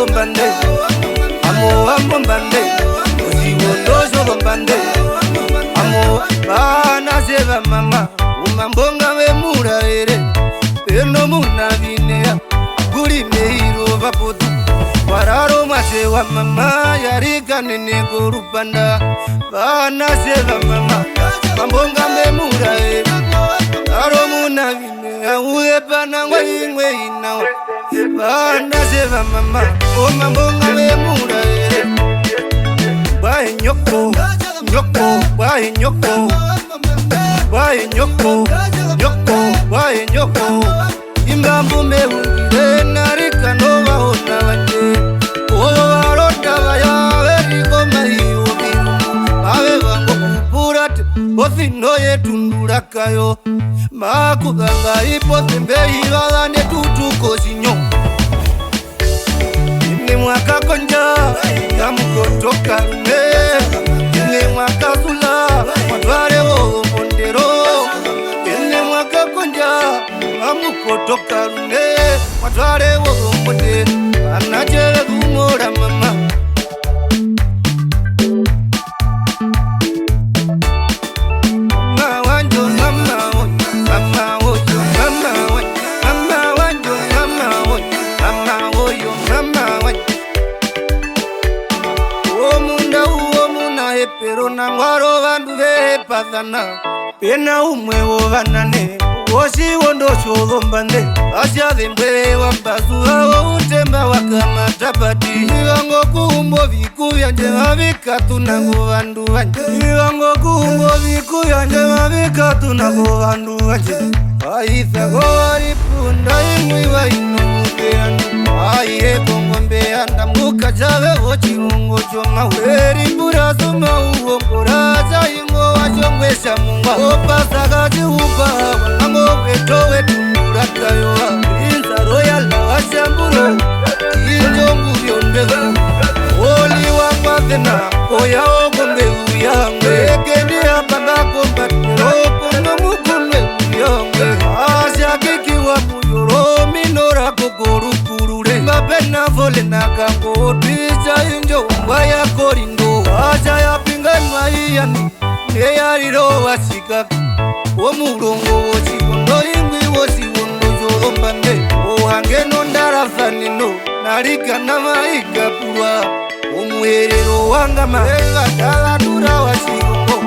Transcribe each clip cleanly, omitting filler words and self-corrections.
bande amo bande osiwondo so bande amo bana seba mama umambonga we muraere eno munavinea guri meiro vapotu wararo mase wa mama yarika nene gorubanda bana seba mama mambonga me muraere aro munavinea uepana ngwe inawa bana seba mama o mambonga me muraere bae nyoko bae nyoko bae nyoko bae nyoko imbambu meungire narika nova hona wanje oyo warota vaya veriko mahiyo virumu ave vango kupurate ofino yetundura kayo makuganga ipote mbei vagane tutuko sinyo ine mwaka konja ya mkotoka lume ine mwaka zula madware wo mondero ine mwaka konja ya mkotoka lume madware wo mondero anajele kumora mama pero nangwaro vandu vepazana pena umwe wovanane wosi wondo shogombande asya dhembe wambazuwa utemba wakamatapati iwango kumbo viku vyanje mavikatu nango vandu vanje iwango kumbo viku vyanje mavikatu nango vandu vanje aithago waripunda imwiwa inomupeanu aihe kongombeanda muka jave wochirungo choma weri burasuma uongoraza ingo wachongwesha mungwa opasakaji upa wanango veto wetumurakayoa inzaro yala washamburo injongu vyondegu oli wakwazena oya ogombe uyangwe ekeni apanga kombatero kono mukunwe uyangwe asya kikiwa muyoro minora kokorukurure mapena vole nakango twisa injo waya korindo asya ya pinganwa iyani neyariro wasika omurongo wosiwondo ingwi wosiwondo zogombande ohangeno ndarafanino narikana maikapurwa omuherero wanga maega taladura wasirongo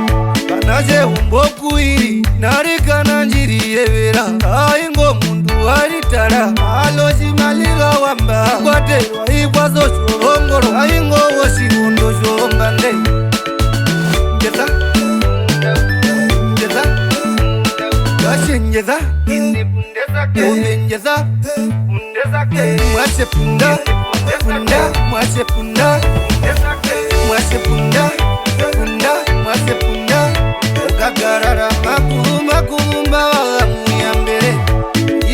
kanaje umbokuiri narikana njiriyevera aingo mundu waritara alozimaliga wamba kwaterwa ikwazo shorongoro aingo wosiwondo zogombande njeza njeza njeza mwase punda punda mwase punda mwase punda punda mwase punda ukagarara makulumba wagamuyambere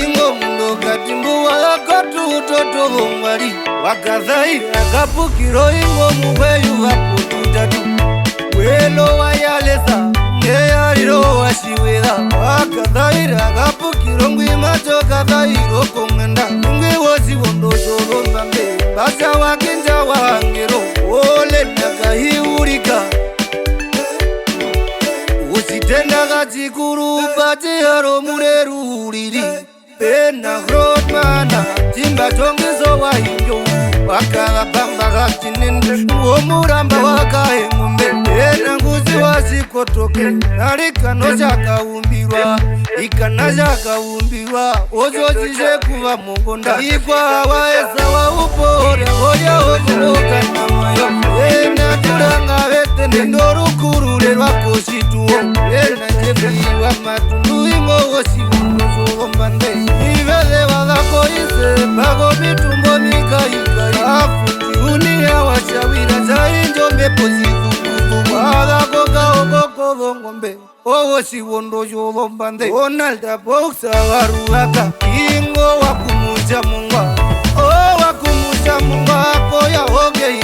ingo mundo katimbu wagakotu utoto vongwari wakazai agapukiro ingo mugweyu vapututatu welo wayalesa neyariro washiwera wakadhaira agapukiro ngwimacho kadhairo kongenda ngwi wosiwondo shorombambe basa wakinja wangero ole nakahiurika usitenda kachikuru pachiharo mureruriri pena grotmana chimba chongizo wahinjo wakagapamba kachinende womuramba wakahengombe pena nguzi wasikotoke narikano chakaumbirwa ikana chakaumbirwa ozochishe kuva mongonda ikwa waesa waupore oya omuroka namayo pena turanga vetende ndorukurure rwakoshituo pena jefiwa matundu ingo wosiwondo zogombande ivele wagakoise bago bitumbo mikaikai afuti unia washawira chainjo mepo zizukuzu wagakoka okoko vongombe owosiwondo zogombande onalda boksa waruaka ingo wakumucha mungwa o wakumucha mungwa koya oge